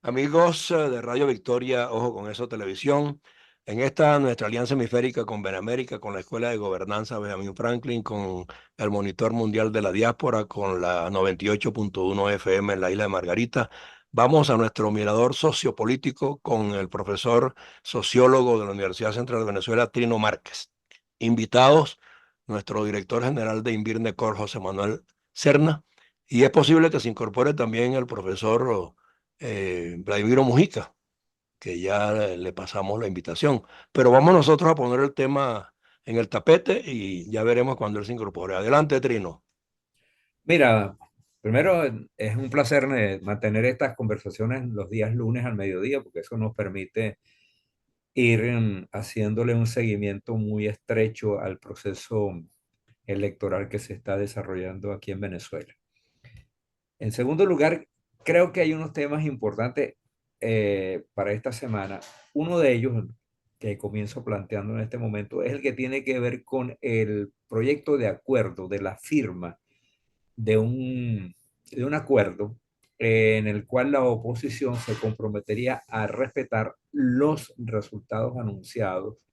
Amigos de Radio Victoria, ojo con eso, televisión. En esta nuestra alianza hemisférica con Benamérica, con la Escuela de Gobernanza Benjamin Franklin, con el Monitor Mundial de la Diáspora, con la 98.1 FM en la isla de Margarita, vamos a nuestro mirador sociopolítico con el profesor sociólogo de la Universidad Central de Venezuela, Trino Márquez. Invitados, nuestro director general de Invirnecor, José Manuel Serna, y es posible que se incorpore también el profesor Vladimiro Mujica, que ya le pasamos la invitación. Pero vamos nosotros a poner el tema en el tapete y ya veremos cuando él se incorpore. Adelante, Trino. Mira, primero es un placer mantener estas conversaciones los días lunes al mediodía, porque eso nos permite ir haciéndole un seguimiento muy estrecho al proceso electoral que se está desarrollando aquí en Venezuela. En segundo lugar, creo que hay unos temas importantes para esta semana. Uno de ellos, que comienzo planteando en este momento, es el que tiene que ver con el proyecto de acuerdo de la firma de un acuerdo en el cual la oposición se comprometería a respetar los resultados anunciados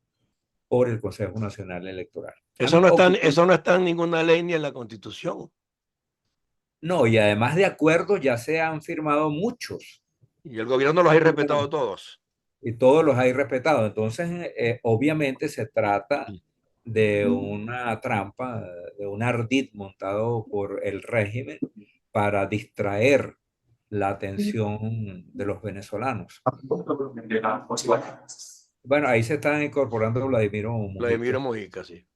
por el Consejo Nacional Electoral. Han ocurrido, Eso no está en ninguna ley ni en la Constitución. no, y además de acuerdos ya se han firmado muchos Y el gobierno los ha respetado todos. y todos los hay respetado. Entonces, obviamente se trata de una trampa, de un ardid montado por el régimen para distraer la atención de los venezolanos. Bueno, ahí se está incorporando Vladimiro Vladimiro Mujica. Mujica, sí.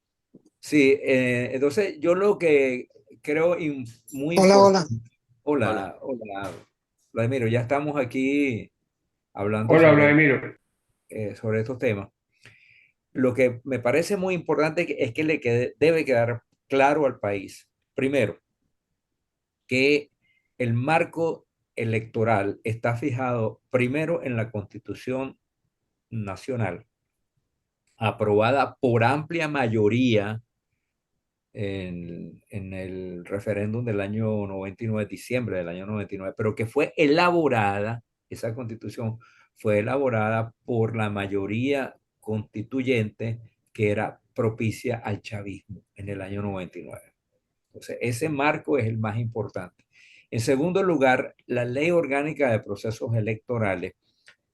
Sí, entonces yo lo que creo muy Hola, hola. importante. Hola. Hola, hola, Vladimiro, ya estamos aquí hablando Hola, Vladimiro. sobre estos temas. Lo que me parece muy importante es que debe quedar claro al país, primero, que el marco electoral está fijado primero en la Constitución Nacional, aprobada por amplia mayoría en el referéndum del año 99, diciembre del año 99, pero que fue elaborada, esa constitución fue elaborada por la mayoría constituyente que era propicia al chavismo en el año 99. Entonces, ese marco es el más importante. En segundo lugar, la ley orgánica de procesos electorales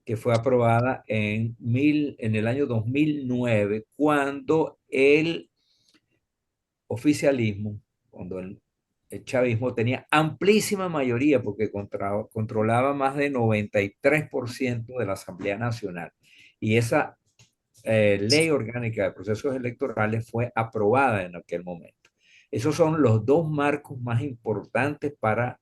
que fue aprobada en el año 2009, cuando el oficialismo, cuando el chavismo tenía amplísima mayoría porque controlaba más de 93% de la Asamblea Nacional. Y esa ley orgánica de procesos electorales fue aprobada en aquel momento. Esos son los dos marcos más importantes para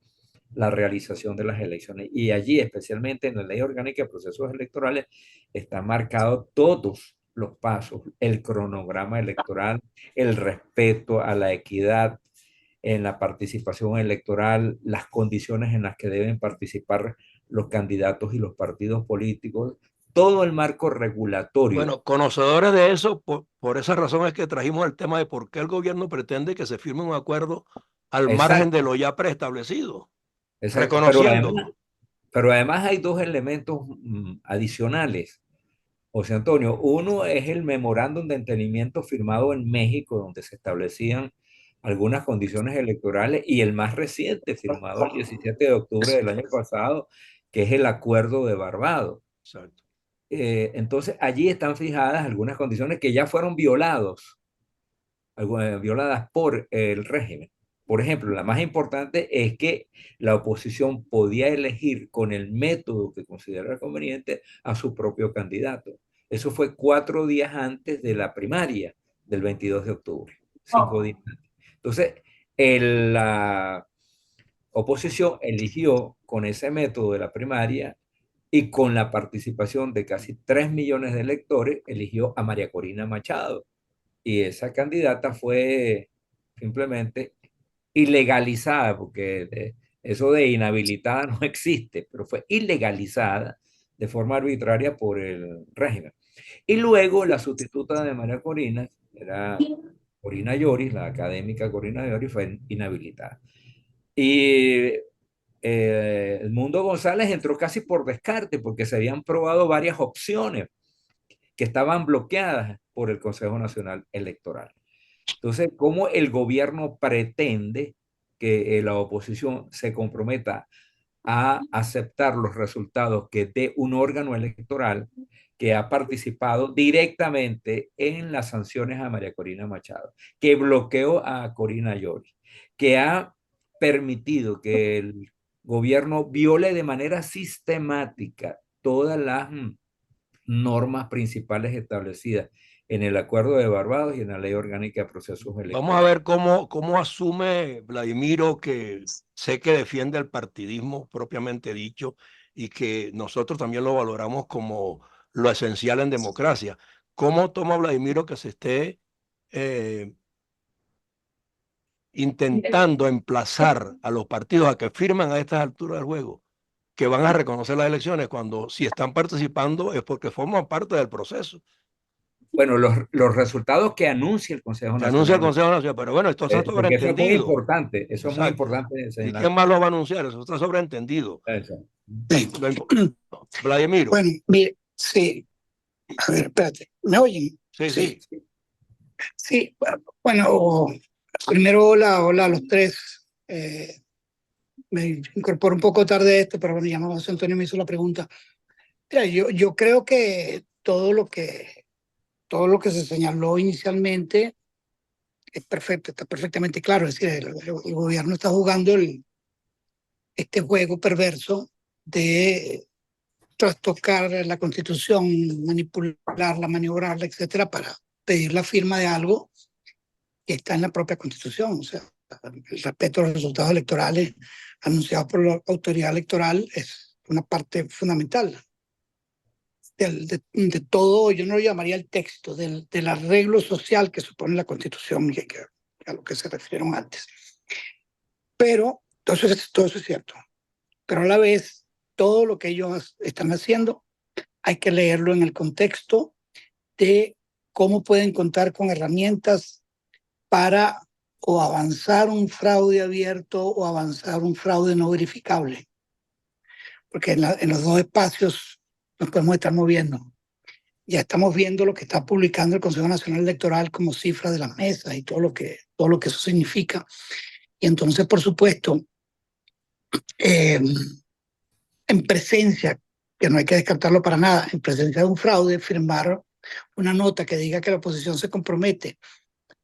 la realización de las elecciones. Y allí, especialmente en la ley orgánica de procesos electorales, están marcados todos los pasos, el cronograma electoral, el respeto a la equidad en la participación electoral, las condiciones en las que deben participar los candidatos y los partidos políticos, todo el marco regulatorio. Bueno, conocedores de eso, por esa razón es que trajimos el tema de por qué el gobierno pretende que se firme un acuerdo al margen de Exacto, lo ya preestablecido, exacto. reconociendo. Pero además hay dos elementos adicionales. José Antonio, uno es el memorándum de entendimiento firmado en México, donde se establecían algunas condiciones electorales, y el más reciente, firmado el 17 de octubre del año pasado, que es el Acuerdo de Barbados. Exacto. Entonces, allí están fijadas algunas condiciones que ya fueron violadas por el régimen. Por ejemplo, la más importante es que la oposición podía elegir con el método que considerara conveniente a su propio candidato. Eso fue 4 días antes de la primaria del 22 de octubre, 5 días antes. Entonces, la oposición eligió con ese método de la primaria y con la participación de casi 3 millones de electores, eligió a María Corina Machado. Y esa candidata fue simplemente ilegalizada, porque eso de inhabilitada no existe, pero fue ilegalizada de forma arbitraria por el régimen. Y luego la sustituta de María Corina, era Corina Lloris, la académica Corina Lloris, fue inhabilitada. Y Edmundo González entró casi por descarte porque se habían probado varias opciones que estaban bloqueadas por el Consejo Nacional Electoral. Entonces, ¿cómo el gobierno pretende que la oposición se comprometa a aceptar los resultados que dé un órgano electoral que ha participado directamente en las sanciones a María Corina Machado, que bloqueó a Corina Llori, que ha permitido que el gobierno viole de manera sistemática todas las normas principales establecidas en el Acuerdo de Barbados y en la Ley Orgánica de Procesos Vamos a Electorales? ver cómo asume Vladimiro, que sé que defiende el partidismo propiamente dicho y que nosotros también lo valoramos como lo esencial en democracia. ¿Cómo toma Vladimiro que se esté eh, intentando emplazar a los partidos a que firman a estas alturas del juego, que van a reconocer las elecciones, cuando si están participando es porque forman parte del proceso? Bueno, los resultados que anuncia el Consejo Que anuncia el Nacional, Consejo Nacional, pero bueno, esto está porque sobreentendido. eso es muy Exacto. importante ¿Y señalar. quién más lo va a anunciar? Eso está sobreentendido. Eso. Sí. Lo Vladimiro. Bueno, mire, sí, a ver, espérate, ¿me oyen? Sí, Sí, sí. sí, bueno, primero hola a los tres. Me incorporo un poco tarde a esto, pero bueno, ya José Antonio me hizo la pregunta. Mira, yo creo que todo lo que se señaló inicialmente es perfecto, está perfectamente claro. Es decir, el gobierno está jugando este juego perverso de trastocar la Constitución, manipularla, maniobrarla, etcétera, para pedir la firma de algo que está en la propia Constitución. O sea, el respeto a los resultados electorales anunciados por la autoridad electoral es una parte fundamental de todo. Yo no lo llamaría el texto, del arreglo social que supone la Constitución, a lo que se refirieron antes. Pero todo eso es cierto. Pero a la vez, todo lo que ellos están haciendo hay que leerlo en el contexto de cómo pueden contar con herramientas para o avanzar un fraude abierto o avanzar un fraude no verificable. Porque en los dos espacios nos podemos estar moviendo. Ya estamos viendo lo que está publicando el Consejo Nacional Electoral como cifra de las mesas y todo lo que eso significa. Y entonces, por supuesto, eh, en presencia, que no hay que descartarlo para nada, en presencia de un fraude, firmar una nota que diga que la oposición se compromete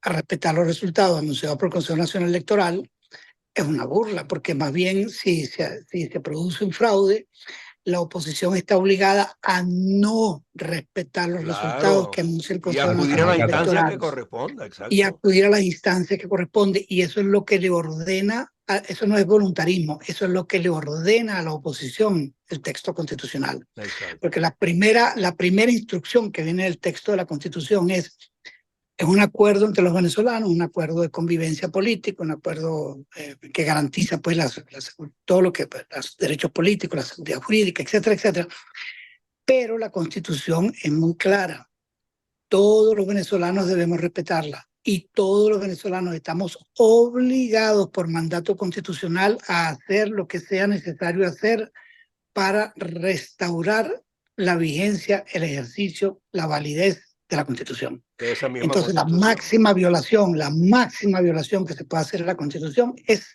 a respetar los resultados anunciados por el Consejo Nacional Electoral es una burla, porque más bien si se produce un fraude, la oposición está obligada a no respetar los resultados que Claro. anuncia el Y Consejo acudir a No la Nacional acatar. instancia Electoral que corresponda, y exacto. acudir a las instancias que corresponde. Y eso es lo que le ordena, eso no es voluntarismo, eso es lo que le ordena a la oposición el texto constitucional. Exacto. Porque la primera instrucción que viene del texto de la Constitución es un acuerdo entre los venezolanos, un acuerdo de convivencia política, un acuerdo que garantiza pues todo lo que, pues, los derechos políticos, la seguridad jurídica, etcétera, etcétera. Pero la Constitución es muy clara. Todos los venezolanos debemos respetarla y todos los venezolanos estamos obligados por mandato constitucional a hacer lo que sea necesario hacer para restaurar la vigencia, el ejercicio, la validez de la Constitución. De esa misma Entonces, Constitución. la máxima violación que se puede hacer a la Constitución es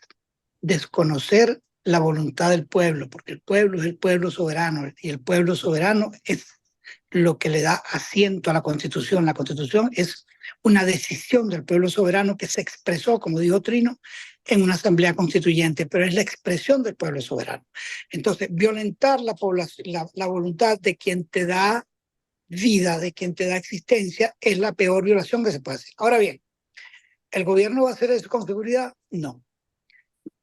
desconocer la voluntad del pueblo, porque el pueblo es el pueblo soberano y el pueblo soberano es lo que le da asiento a la Constitución. La Constitución es una decisión del pueblo soberano que se expresó, como dijo Trino, en una asamblea constituyente, pero es la expresión del pueblo soberano. Entonces, violentar la voluntad de quien te da vida, de quien te da existencia, es la peor violación que se puede hacer. Ahora bien, ¿el gobierno va a hacer eso con seguridad? No.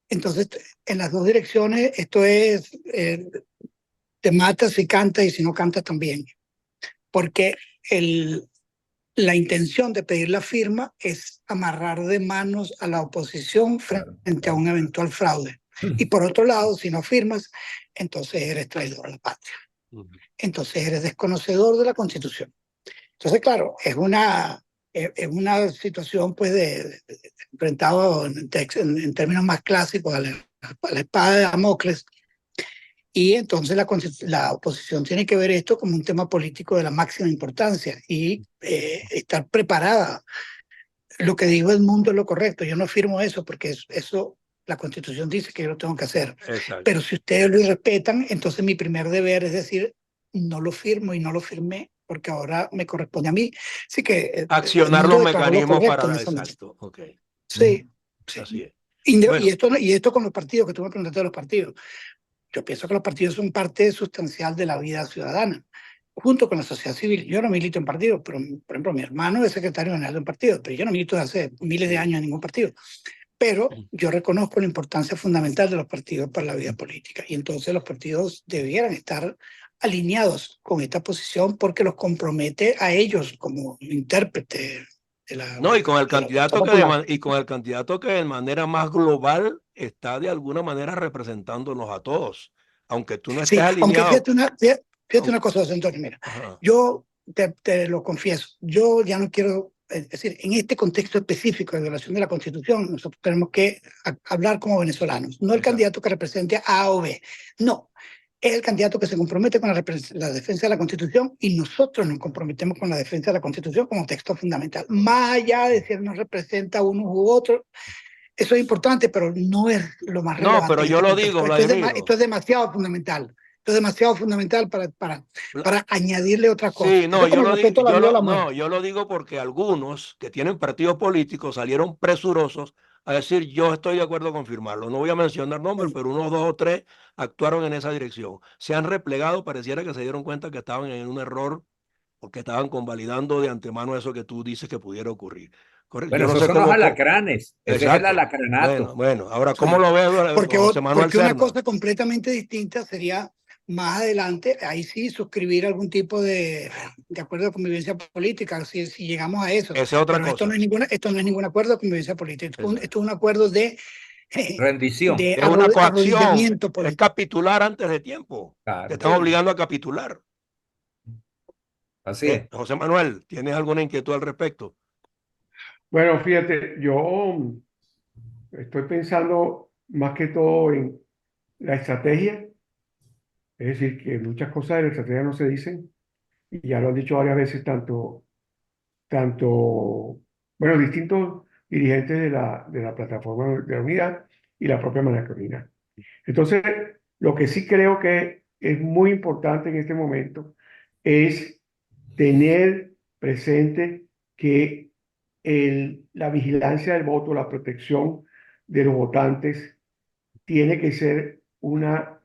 Entonces, en las dos direcciones, esto es, te matas si cantas y si no cantas también. Porque la intención de pedir la firma es amarrar de manos a la oposición Claro, frente a claro. un eventual fraude. Y por otro lado, si no firmas, entonces eres traidor a la patria. Entonces eres desconocedor de la Constitución. Entonces, claro, es una situación pues enfrentado en términos más clásicos la espada de Damocles. Y entonces la oposición tiene que ver esto como un tema político de la máxima importancia y estar preparada. Lo que dijo Edmundo es lo correcto. Yo no firmo eso porque eso la Constitución dice que yo lo tengo que hacer. Exacto. Pero si ustedes lo respetan, entonces mi primer deber es decir, no lo firmo y no lo firmé porque ahora me corresponde a mí. Así que Accionar Edmundo los declaró lo mecanismos correcto en para... ese momento. Exacto, ok. Sí, sí. Así es. Y Bueno, esto con los partidos, que tú me preguntaste de los partidos. Yo pienso que los partidos son parte sustancial de la vida ciudadana, junto con la sociedad civil. Yo no milito en partidos, pero, por ejemplo, mi hermano es secretario general de un partido, pero yo no milito desde hace miles de años en ningún partido. Pero yo reconozco la importancia fundamental de los partidos para la vida política. Y entonces los partidos debieran estar alineados con esta posición porque los compromete a ellos como intérprete de la, no, y con el de la voluntad candidato popular. y con el candidato que de manera más global está de alguna manera representándonos a todos, aunque tú no estés Sí, aunque alineado. fíjate una cosa, José Antonio, mira, Ajá. yo te lo confieso, yo ya no quiero, es decir, en este contexto específico de violación de la Constitución, nosotros tenemos que hablar como venezolanos, no el Exacto. candidato que represente a A o B, no, es el candidato que se compromete con la defensa de la Constitución y nosotros nos comprometemos con la defensa de la Constitución como texto fundamental, más allá de si él nos representa a uno u otro. Eso es importante, pero no es lo más No, relevante pero en yo este lo contexto. digo, Vladimiro. Esto es demasiado fundamental. Esto es demasiado fundamental para añadirle otra cosa. Sí, Eso no, es como el respeto a la vida o la no, muerte. yo lo digo porque algunos que tienen partidos políticos salieron presurosos a decir yo estoy de acuerdo con firmarlo. No voy a mencionar nombres, pero unos dos o tres actuaron en esa dirección. Se han replegado, pareciera que se dieron cuenta que estaban en un error porque estaban convalidando de antemano eso que tú dices que pudiera ocurrir. Correcto. Bueno, Yo no esos sé son los cómo... alacranes. Ese es el Exacto. alacranato. Bueno. Ahora, ¿cómo Sí. lo ve José Manuel Porque una Serna? cosa completamente distinta sería más adelante, ahí sí, suscribir algún tipo de acuerdo de convivencia política, si llegamos a eso. Esa es otra Pero esto no cosa. es esto no es ningún acuerdo de convivencia política. Esto Exacto. es un acuerdo Rendición. Es una coacción, arrodillamiento es político. capitular antes de tiempo. Te Claro, están Sí. obligando a capitular. así es. José Manuel, ¿tienes alguna inquietud al respecto? Bueno, fíjate, yo estoy pensando más que todo en la estrategia, es decir, que muchas cosas de la estrategia no se dicen, y ya lo han dicho varias veces bueno, distintos dirigentes de la plataforma de la unidad y la propia María Corina. Entonces, lo que sí creo que es muy importante en este momento es tener presente que la vigilancia del voto, la protección de los votantes, tiene que ser una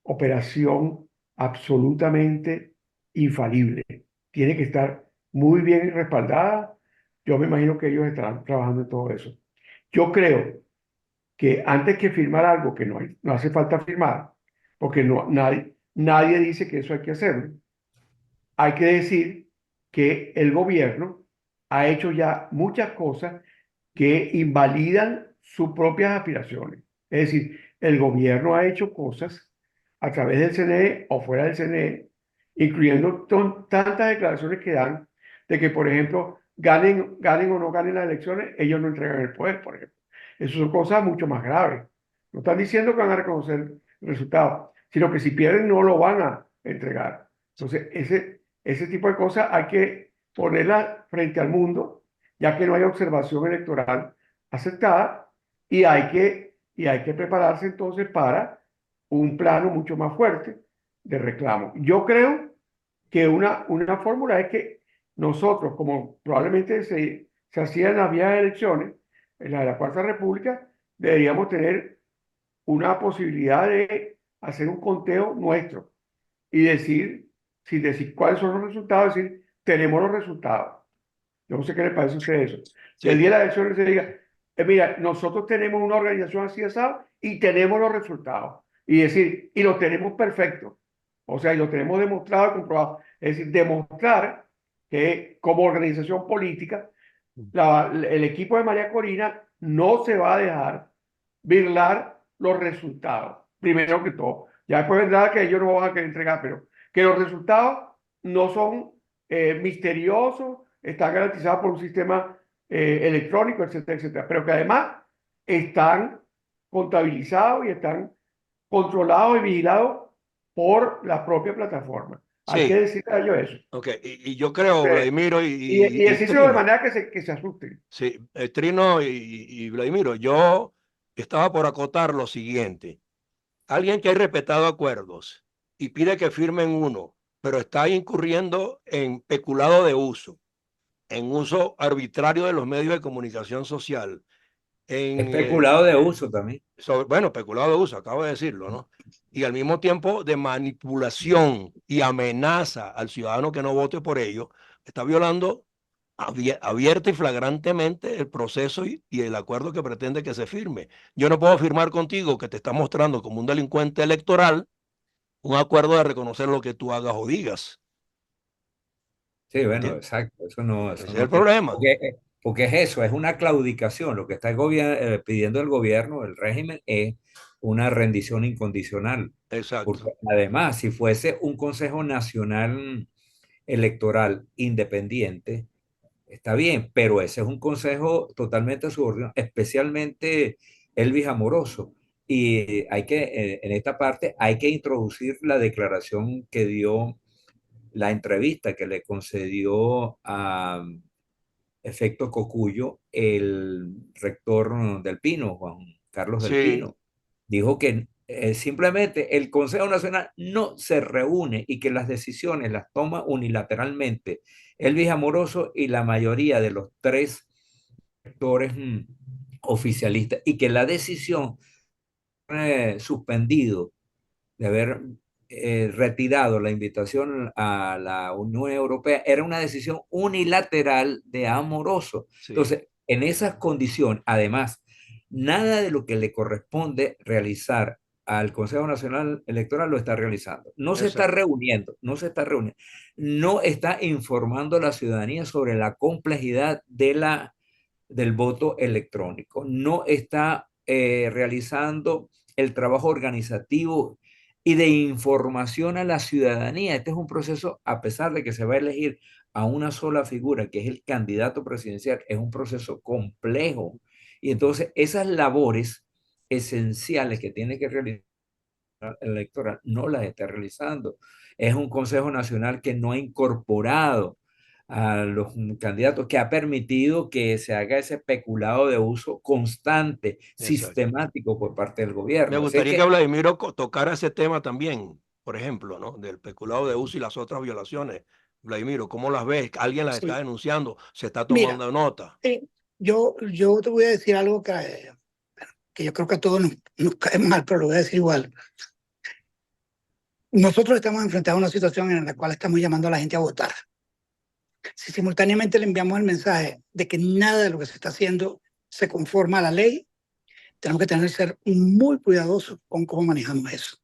operación absolutamente infalible. Tiene que estar muy bien respaldada. Yo me imagino que ellos estarán trabajando en todo eso. Yo creo que antes que firmar algo que no hace falta firmar, porque nadie dice que eso hay que hacerlo, hay que decir que el gobierno ha hecho ya muchas cosas que invalidan sus propias aspiraciones. Es decir, el gobierno ha hecho cosas a través del CNE o fuera del CNE, incluyendo tantas declaraciones que dan de que, por ejemplo, ganen o no ganen las elecciones, ellos no entregan el poder, por ejemplo. Eso son cosas mucho más graves. No están diciendo que van a reconocer el resultado, sino que si pierden no lo van a entregar. Entonces, ese tipo de cosas hay que ponerlas frente al mundo, ya que no hay observación electoral aceptada, y hay que prepararse entonces para un plano mucho más fuerte de reclamo. Yo creo que una fórmula es que nosotros, como probablemente se hacía en las vías de elecciones, en la de la Cuarta República, deberíamos tener una posibilidad de hacer un conteo nuestro y decir, sin decir cuáles son los resultados, decir, tenemos los resultados. Yo no sé qué le parece a usted eso. Que el Sí. día de la elección se diga, mira, nosotros tenemos una organización así asada y tenemos los resultados. Y decir, y los tenemos perfectos. O sea, y los tenemos demostrado y comprobado. Es decir, demostrar que como organización política, el equipo de María Corina no se va a dejar birlar los resultados, primero que todo. Ya después vendrá que ellos no van a querer entregar, pero que los resultados no son misteriosos, están garantizados por un sistema electrónico, etcétera, etcétera, pero que además están contabilizados y están controlados y vigilados por la propia plataforma. Hay que Sí, decirle a ellos eso. ok. Y yo creo, Eh, Vladimiro y y decírselo de Trino, manera que se asusten. sí, Trino y Vladimiro, yo estaba por acotar lo siguiente. Alguien que ha respetado acuerdos y pide que firmen uno, pero está incurriendo en peculado de uso, en uso arbitrario de los medios de comunicación social, en, Especulado de uso también. bueno, peculado de uso, acabo de decirlo, ¿no? Y al mismo tiempo de manipulación y amenaza al ciudadano que no vote por ello, está violando abierta y flagrantemente el proceso y el acuerdo que pretende que se firme. Yo no puedo firmar contigo que te está mostrando como un delincuente electoral un acuerdo de reconocer lo que tú hagas o digas. Sí, bueno, ¿Entiendes? exacto. Ese Eso es el no tiene. problema. Porque es eso, es una claudicación. Lo que está pidiendo el gobierno, el régimen, es una rendición incondicional. Porque Exacto. además, si fuese un Consejo Nacional Electoral independiente, está bien, pero ese es un consejo totalmente subordinado, especialmente Elvis Amoroso. Y en esta parte hay que introducir la declaración que dio, la entrevista que le concedió a Efecto Cocuyo el rector del Pino, Juan Carlos del Sí, Pino. Dijo que simplemente el Consejo Nacional no se reúne y que las decisiones las toma unilateralmente Elvis Amoroso y la mayoría de los tres sectores oficialistas, y que la decisión suspendido de haber retirado la invitación a la Unión Europea era una decisión unilateral de Amoroso. sí, Entonces, en esas condiciones, además, nada de lo que le corresponde realizar al Consejo Nacional Electoral lo está realizando. No se está exacto. reuniendo, no se está reuniendo, no está informando a la ciudadanía sobre la complejidad del voto electrónico, no está realizando el trabajo organizativo y de información a la ciudadanía. Este es un proceso, a pesar de que se va a elegir a una sola figura, que es el candidato presidencial, es un proceso complejo. Y entonces esas labores esenciales que tiene que realizar el electoral no las está realizando. Es un Consejo Nacional que no ha incorporado a los candidatos, que ha permitido que se haga ese peculado de uso constante, Exacto. sistemático por parte del Me gobierno. Así es gustaría que, que Vladimiro tocara ese tema también, por ejemplo, ¿no? Del peculado de uso y las otras violaciones. Vladimiro, ¿cómo las ves? ¿Alguien las está Sí. denunciando? ¿Se está Mira, tomando nota? yo te voy a decir algo que yo creo que a todos nos cae mal, pero lo voy a decir igual. Nosotros estamos enfrentados a una situación en la cual estamos llamando a la gente a votar. Si simultáneamente le enviamos el mensaje de que nada de lo que se está haciendo se conforma a la ley, tenemos que tener que ser muy cuidadosos con cómo manejamos eso.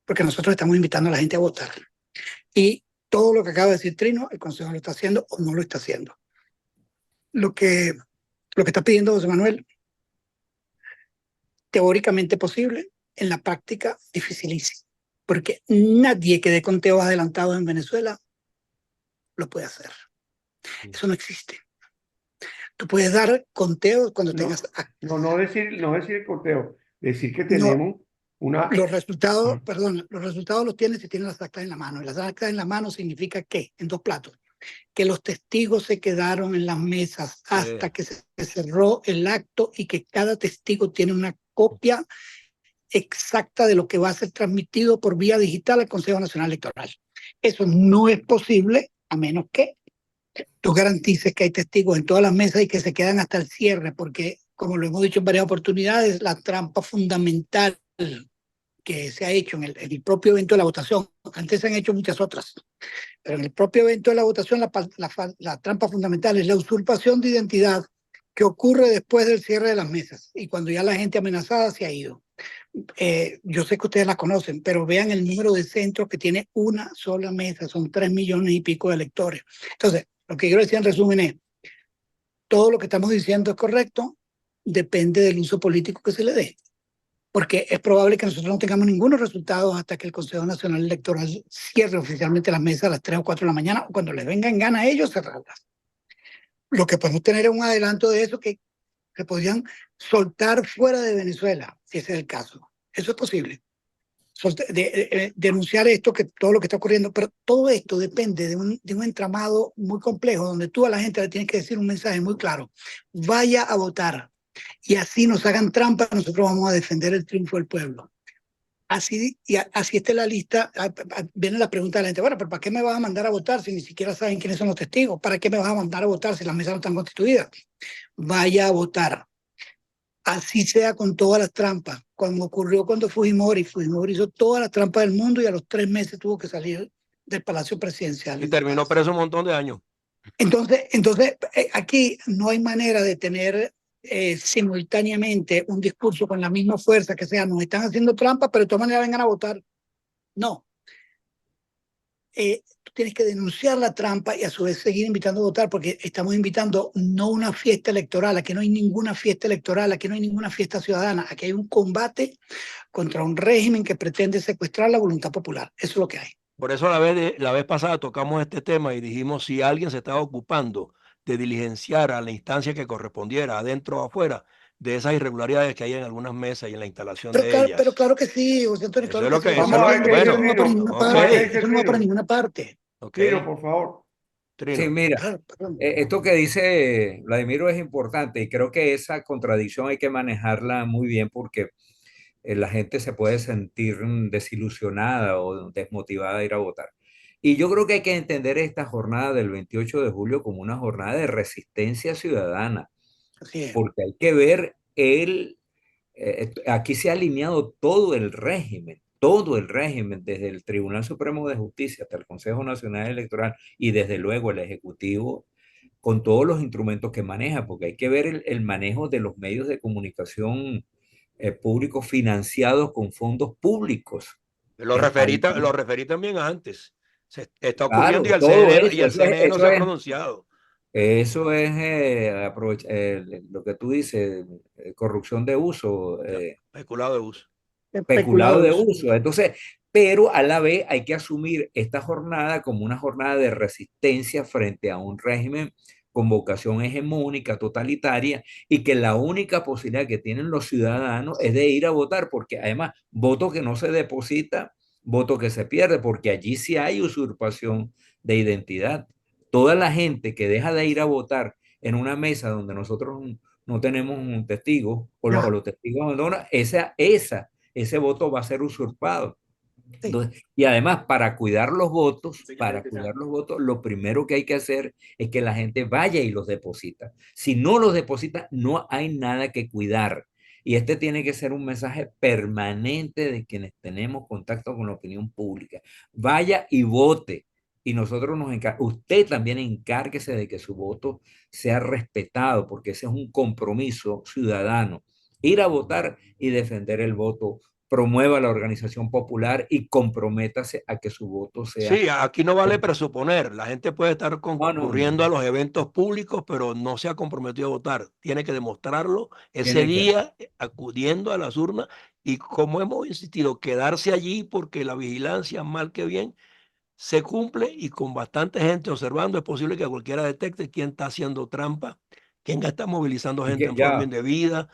Porque nosotros estamos invitando a la gente a votar. Y todo lo que acaba de decir Trino, el Consejo lo está haciendo o no lo está haciendo. Lo que, lo que está pidiendo José Manuel, teóricamente posible, en la práctica dificilísimo. Porque nadie que dé conteos adelantados en Venezuela lo puede hacer. Eso no existe. Tú puedes dar conteos cuando tengas... No, no decir el conteo, decir que No, tenemos una... los resultados, Ah, perdón, los resultados los tienes si tienes las actas en la mano. Y las actas en la mano significa que, en dos platos, que los testigos se quedaron en las mesas hasta que se cerró el acto y que cada testigo tiene una copia exacta de lo que va a ser transmitido por vía digital al Consejo Nacional Electoral. Eso no es posible a menos que tú garantices que hay testigos en todas las mesas y que se quedan hasta el cierre, porque, como lo hemos dicho en varias oportunidades, la trampa fundamental que se ha hecho en el propio evento de la votación, antes se han hecho muchas otras, pero en el propio evento de la votación la trampa fundamental es la usurpación de identidad que ocurre después del cierre de las mesas y cuando ya la gente amenazada se ha ido. Yo sé que ustedes la conocen, pero vean el número de centros que tiene una sola mesa, son 3 millones y pico de electores. Entonces, lo que quiero decir en resumen es, todo lo que estamos diciendo es correcto, depende del uso político que se le dé, porque es probable que nosotros no tengamos ningunos resultados hasta que el Consejo Nacional Electoral cierre oficialmente las mesas a las 3 o 4 de la mañana, o cuando les venga en gana a ellos cerrarlas. Lo que podemos tener es un adelanto de eso que podrían soltar fuera de Venezuela, si ese es el caso. Eso es posible. Denunciar esto, que todo lo que está ocurriendo, pero todo esto depende de un entramado muy complejo, donde tú a la gente le tienes que decir un mensaje muy claro: vaya a votar, y así nos hagan trampa, nosotros vamos a defender el triunfo del pueblo. Así, así está la lista. Viene la pregunta de la gente: bueno, pero ¿para qué me vas a mandar a votar si ni siquiera saben quiénes son los testigos? ¿Para qué me vas a mandar a votar si las mesas no están constituidas? Vaya a votar. Así sea con todas las trampas, como ocurrió cuando Fujimori hizo todas las trampas del mundo y a los 3 meses tuvo que salir del Palacio Presidencial. Y terminó preso un montón de años. Entonces aquí no hay manera de tener simultáneamente un discurso con la misma fuerza, que sea: nos están haciendo trampas, pero de todas maneras vengan a votar. No. Tú tienes que denunciar la trampa y a su vez seguir invitando a votar, porque estamos invitando no una fiesta electoral. Aquí no hay ninguna fiesta electoral, aquí no hay ninguna fiesta ciudadana, aquí hay un combate contra un régimen que pretende secuestrar la voluntad popular. Eso es lo que hay. Por eso la vez pasada tocamos este tema y dijimos si alguien se estaba ocupando de diligenciar a la instancia que correspondiera, adentro o afuera, de esas irregularidades que hay en algunas mesas y en la instalación de Pero ellas. claro que sí, José Antonio, Eso claro es que lo sí. que, Vamos a ver qué dice Eso el no va para Trino. ninguna ok, Vamos a ver qué parte. dice Eso el no va para Trino. ninguna parte. ok, Trino, por favor. Sí, Trino. mira, Claro, perdón. esto que dice Vladimiro es importante y creo que esa contradicción hay que manejarla muy bien porque la gente se puede sentir desilusionada o desmotivada a ir a votar. Y yo creo que hay que entender esta jornada del 28 de julio como una jornada de resistencia ciudadana, Así es. porque hay que ver aquí se ha alineado todo el régimen, desde el Tribunal Supremo de Justicia hasta el Consejo Nacional Electoral y desde luego el Ejecutivo, con todos los instrumentos que maneja, porque hay que ver el manejo de los medios de comunicación públicos financiados con fondos públicos. Lo referí también antes. Se está ocurriendo Claro, todo Y el CNE no se ha pronunciado. lo que tú dices, corrupción de uso, Ya, especulado de uso. Especulado peculado de de uso. uso. Entonces, pero a la vez hay que asumir esta jornada como una jornada de resistencia frente a un régimen con vocación hegemónica, totalitaria, y que la única posibilidad que tienen los ciudadanos es de ir a votar, porque además, voto que no se deposita, voto que se pierde, porque allí sí hay usurpación de identidad. Toda la gente que deja de ir a votar en una mesa donde nosotros no tenemos un testigo, o Ya, los testigos abandonan, ese voto va a ser usurpado. sí. Entonces, y además, para cuidar los votos, lo primero que hay que hacer es que la gente vaya y los deposita. Si no los deposita, no hay nada que cuidar. Y este tiene que ser un mensaje permanente de quienes tenemos contacto con la opinión pública. Vaya y vote. Y nosotros usted también encárguese de que su voto sea respetado, porque ese es un compromiso ciudadano. Ir a votar y defender el voto, promueva la organización popular y comprométase a que su voto sea... Sí, aquí no vale presuponer. La gente puede estar No, no, no. concurriendo a los eventos públicos, pero no se ha comprometido a votar. Tiene que demostrarlo ese Tiene que... día acudiendo a las urnas y, como hemos insistido, quedarse allí porque la vigilancia, mal que bien, se cumple y con bastante gente observando es posible que cualquiera detecte quién está haciendo trampa, quién está movilizando Y gente que en forma ya, indebida,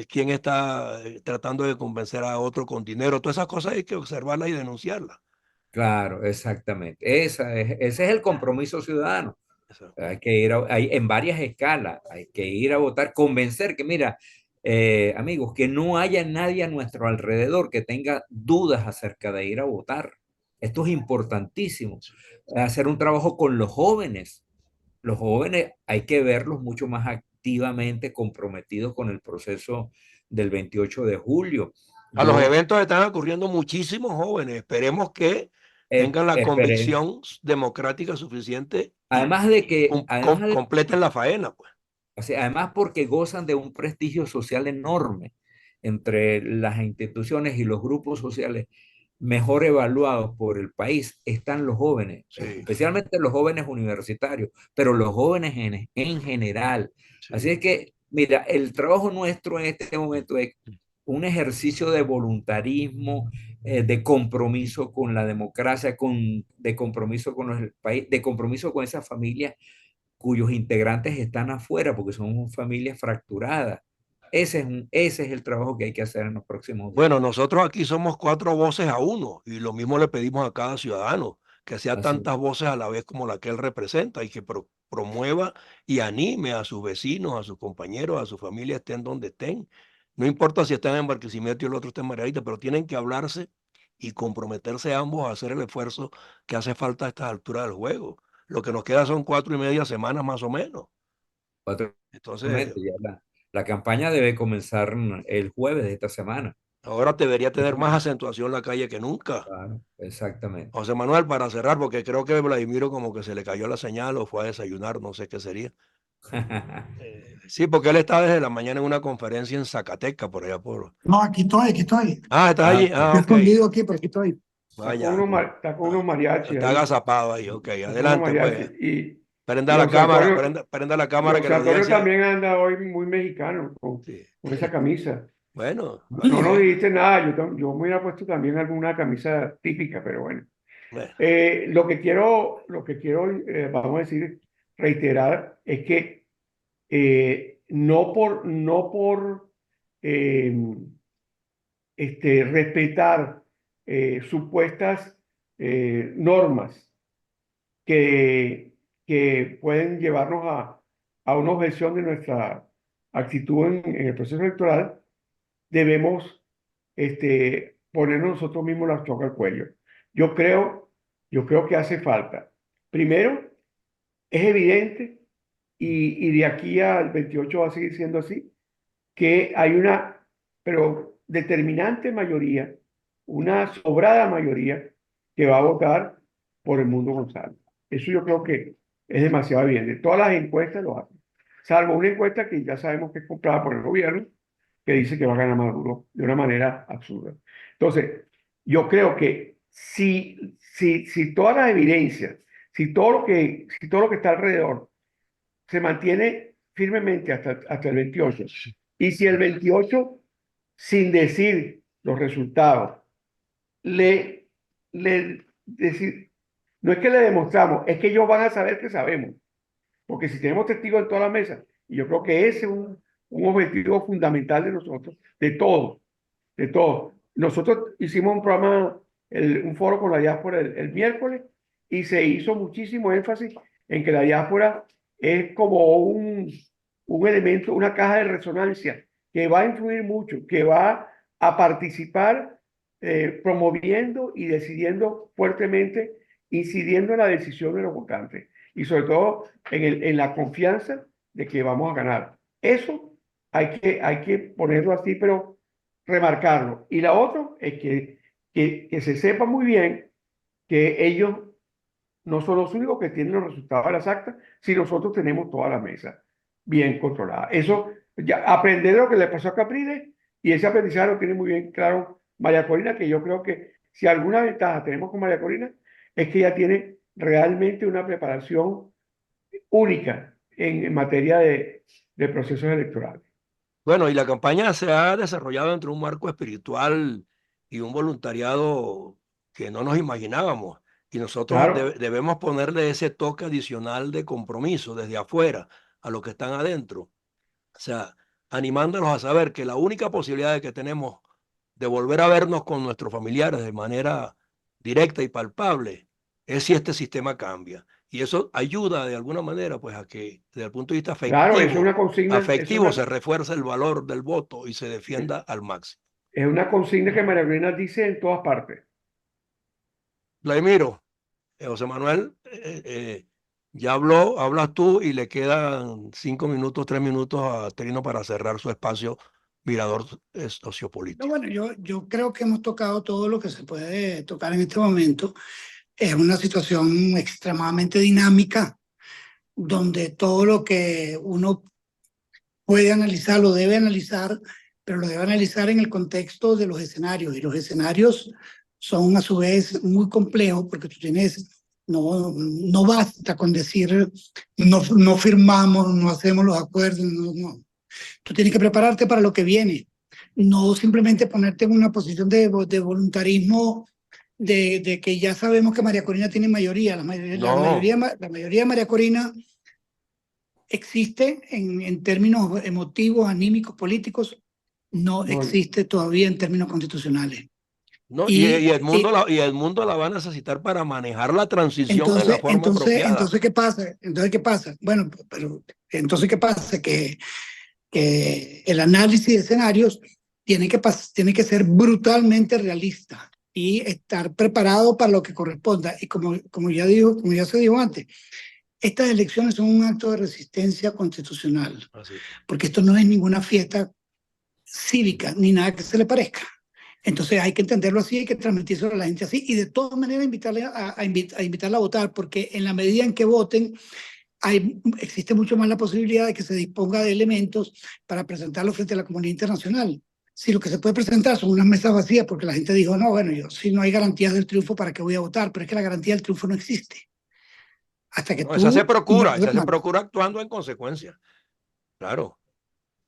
quién está tratando de convencer a otro con dinero. Todas esas cosas hay que observarlas y denunciarlas. claro, exactamente. Ese es el compromiso ciudadano. Eso. Hay que en varias escalas, hay que ir a votar, convencer que, mira, amigos, que no haya nadie a nuestro alrededor que tenga dudas acerca de ir a votar. Esto es importantísimo. Hacer un trabajo con los jóvenes. Los jóvenes hay que verlos mucho más activamente comprometidos con el proceso del 28 de julio. A los Yo eventos están ocurriendo muchísimos jóvenes. Esperemos que tengan la esperé, convicción democrática suficiente y además de que, completen la faena, pues. o sea, además porque gozan de un prestigio social enorme entre las instituciones y los grupos sociales mejor evaluados por el país, están los jóvenes, Sí, especialmente los jóvenes universitarios, pero los jóvenes en general. Así sí. es que, mira, el trabajo nuestro en este momento es un ejercicio de voluntarismo, de compromiso con la democracia, de compromiso con el país, de compromiso con esas familias cuyos integrantes están afuera porque son familias fracturadas. ese es el trabajo que hay que hacer en los próximos días. Bueno, nosotros aquí somos 4 voces a uno y lo mismo le pedimos a cada ciudadano, que sea Así. tantas voces a la vez como la que él representa y que promueva y anime a sus vecinos, a sus compañeros, a su familia, estén donde estén. No importa si están en Barquisimeto y el otro está en Margarita, pero tienen que hablarse y comprometerse ambos a hacer el esfuerzo que hace falta a estas alturas del juego. Lo que nos queda son 4 y media semanas más o menos. Entonces, Actualmente ya la campaña debe comenzar el jueves de esta semana. ahora debería tener más Ujú. acentuación la calle que nunca. Claro, exactamente. José Manuel, para cerrar, porque creo que Vladimiro como que se le cayó la señal o fue a desayunar, no sé qué sería. Sí, porque él está desde la mañana en una conferencia en Zacatecas, por allá por... No, aquí estoy, aquí estoy. Ah, ¿estás Ah, allí? ok. Ah, Estoy ok. escondido aquí, pero aquí estoy. Vaya. Está con unos Ah, mariachis está ahí. agazapado ahí, ok. Está con unos Adelante, mariachis. pues. Y Prenda la José cámara, Antonio, prenda la cámara que José la Antonio audiencia... también anda hoy muy mexicano Sí. con esa camisa. Bueno, está No nos bien. dijiste nada, yo me hubiera puesto también alguna camisa típica, pero bueno. Bueno, Lo que quiero, vamos a decir, reiterar es que no por eh, respetar supuestas normas que, que pueden llevarnos a una objeción de nuestra actitud en el proceso electoral, debemos ponernos nosotros mismos la soga al cuello. Yo creo, yo creo que hace falta. Primero, es evidente, y de aquí al 28 va a seguir siendo así, que hay una, pero determinante mayoría, una sobrada mayoría que va a votar por el Mundo González. Eso yo creo que es demasiado evidente. Todas las encuestas lo hacen, salvo una encuesta que ya sabemos que es comprada por el gobierno, que dice que va a ganar Maduro de una manera absurda. Entonces, yo creo que si todas las evidencias, si todo lo que está alrededor se mantiene firmemente hasta el 28, y si el 28, sin decir los resultados, le, decir, no es que le demostramos, es que ellos van a saber que sabemos, porque si tenemos testigos en toda la mesa, y yo creo que ese es un objetivo fundamental de nosotros, de todos, de todos. Nosotros hicimos un programa, un foro con la diáspora el miércoles, y se hizo muchísimo énfasis en que la diáspora es como un elemento, una caja de resonancia que va a influir mucho, que va a participar promoviendo y decidiendo fuertemente, incidiendo en la decisión de los votantes y sobre todo en la confianza de que vamos a ganar. Eso hay que ponerlo así, pero remarcarlo. Y la otra es que se sepa muy bien que ellos no son los únicos que tienen los resultados de las actas, si nosotros tenemos toda la mesa bien controlada. Eso, ya aprender lo que le pasó a Capriles, y ese aprendizaje lo tiene muy bien claro María Corina, que yo creo que si alguna ventaja tenemos con María Corina es que ella tiene realmente una preparación única en materia de procesos electorales. bueno, y la campaña se ha desarrollado entre un marco espiritual y un voluntariado que no nos imaginábamos. Y nosotros Claro, debemos ponerle ese toque adicional de compromiso desde afuera a los que están adentro. O sea, animándonos a saber que la única posibilidad que tenemos de volver a vernos con nuestros familiares de manera directa y palpable es si este sistema cambia. Y eso ayuda de alguna manera, pues, a que desde el punto de vista claro, eso es una consigna, se refuerce el valor del voto y se defienda al máximo. es una consigna que María Corina dice en todas partes. Vladimiro, José Manuel, ya habló, hablas tú y le quedan 5 minutos, 3 minutos a Trino para cerrar su espacio mirador No, sociopolítico. bueno, yo creo que hemos tocado todo lo que se puede tocar en este momento. Es una situación extremadamente dinámica, donde todo lo que uno puede analizar, lo debe analizar, pero lo debe analizar en el contexto de los escenarios. Y los escenarios son a su vez muy complejos porque tú tienes, no basta con decir no firmamos, no hacemos los acuerdos, no. Tú tienes que prepararte para lo que viene, no simplemente ponerte en una posición de voluntarismo de que ya sabemos que María Corina tiene mayoría. La No, mayoría de María Corina existe en términos emotivos, anímicos, políticos, no No, existe todavía en términos constitucionales. No, Y, y el mundo la va a necesitar para manejar la transición en la forma apropiada. ¿qué pasa? Entonces, ¿qué pasa? Bueno, pero entonces, ¿qué pasa? Que el análisis de escenarios tiene que ser brutalmente realista y estar preparado para lo que corresponda. Y como ya se dijo antes, estas elecciones son un acto de resistencia constitucional, Así. porque esto no es ninguna fiesta cívica ni nada que se le parezca. Entonces hay que entenderlo así, hay que transmitírselo a la gente así y de todas maneras invitarla a votar, porque en la medida en que voten, existe mucho más la posibilidad de que se disponga de elementos para presentarlo frente a la comunidad internacional. Si lo que se puede presentar son unas mesas vacías porque la gente dijo, no, bueno, yo si no hay garantías del triunfo, ¿para qué voy a votar? Pero es que la garantía del triunfo no existe. Hasta que No, esa tú no esa se mates. procura actuando en consecuencia. Claro,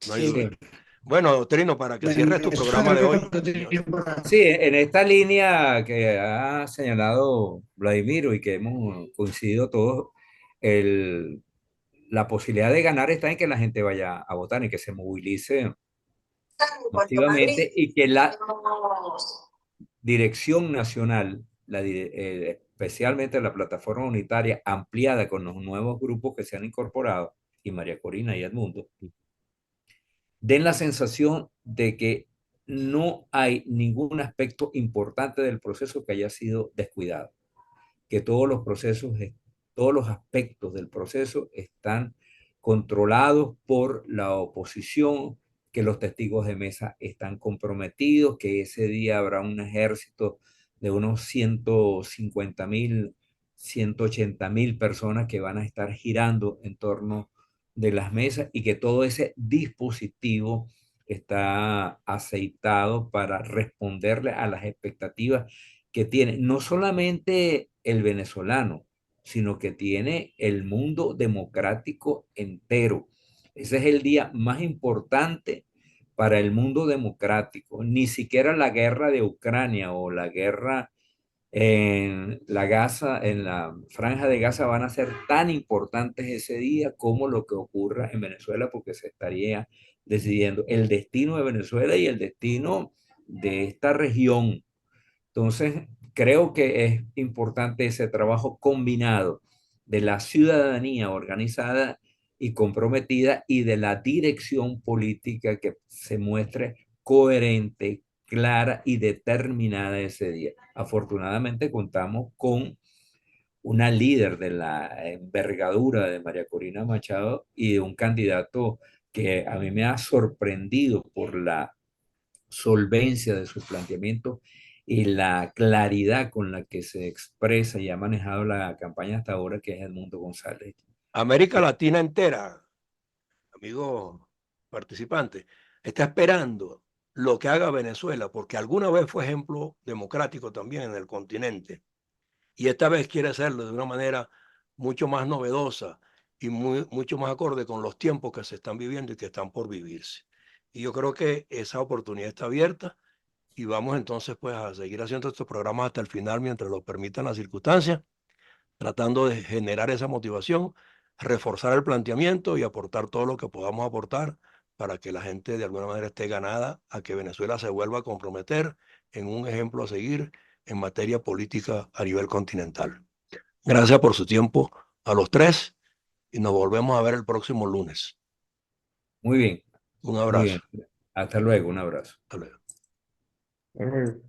no hay Sí. duda. Sí, Bueno, Trino, para que Bueno, cierres tu eso programa es de lo hoy. que tenía para... sí, en esta línea que ha señalado Vladimiro y que hemos coincidido todos, el, la posibilidad de ganar está en que la gente vaya a votar y que se movilice masivamente y que la dirección nacional, especialmente la plataforma unitaria ampliada con los nuevos grupos que se han incorporado, y María Corina y Edmundo, den la sensación de que no hay ningún aspecto importante del proceso que haya sido descuidado, que todos los procesos, todos los aspectos del proceso están controlados por la oposición, que los testigos de mesa están comprometidos, que ese día habrá un ejército de unos 150.000, 180.000 personas que van a estar girando en torno de las mesas y que todo ese dispositivo está aceitado para responderle a las expectativas que tiene no solamente el venezolano, sino que tiene el mundo democrático entero. Ese es el día más importante para el mundo democrático. Ni siquiera la guerra de Ucrania o la guerra en la Gaza, en la franja de Gaza van a ser tan importantes ese día como lo que ocurra en Venezuela, porque se estaría decidiendo el destino de Venezuela y el destino de esta región. Entonces, creo que es importante ese trabajo combinado de la ciudadanía organizada y comprometida y de la dirección política que se muestre coherente, clara y determinada ese día. Afortunadamente contamos con una líder de la envergadura de María Corina Machado y de un candidato que a mí me ha sorprendido por la solvencia de sus planteamientos y la claridad con la que se expresa y ha manejado la campaña hasta ahora, que es Edmundo González. América Latina entera, amigo participante, está esperando lo que haga Venezuela, porque alguna vez fue ejemplo democrático también en el continente, y esta vez quiere hacerlo de una manera mucho más novedosa y mucho más acorde con los tiempos que se están viviendo y que están por vivirse. Y yo creo que esa oportunidad está abierta y vamos entonces pues a seguir haciendo estos programas hasta el final mientras lo permitan las circunstancias, tratando de generar esa motivación, reforzar el planteamiento y aportar todo lo que podamos aportar para que la gente de alguna manera esté ganada a que Venezuela se vuelva a comprometer en un ejemplo a seguir en materia política a nivel continental. Gracias por su tiempo a los tres y nos volvemos a ver el próximo lunes. Muy bien, Un muy abrazo. bien. Hasta luego, un abrazo. Hasta luego. Hasta luego.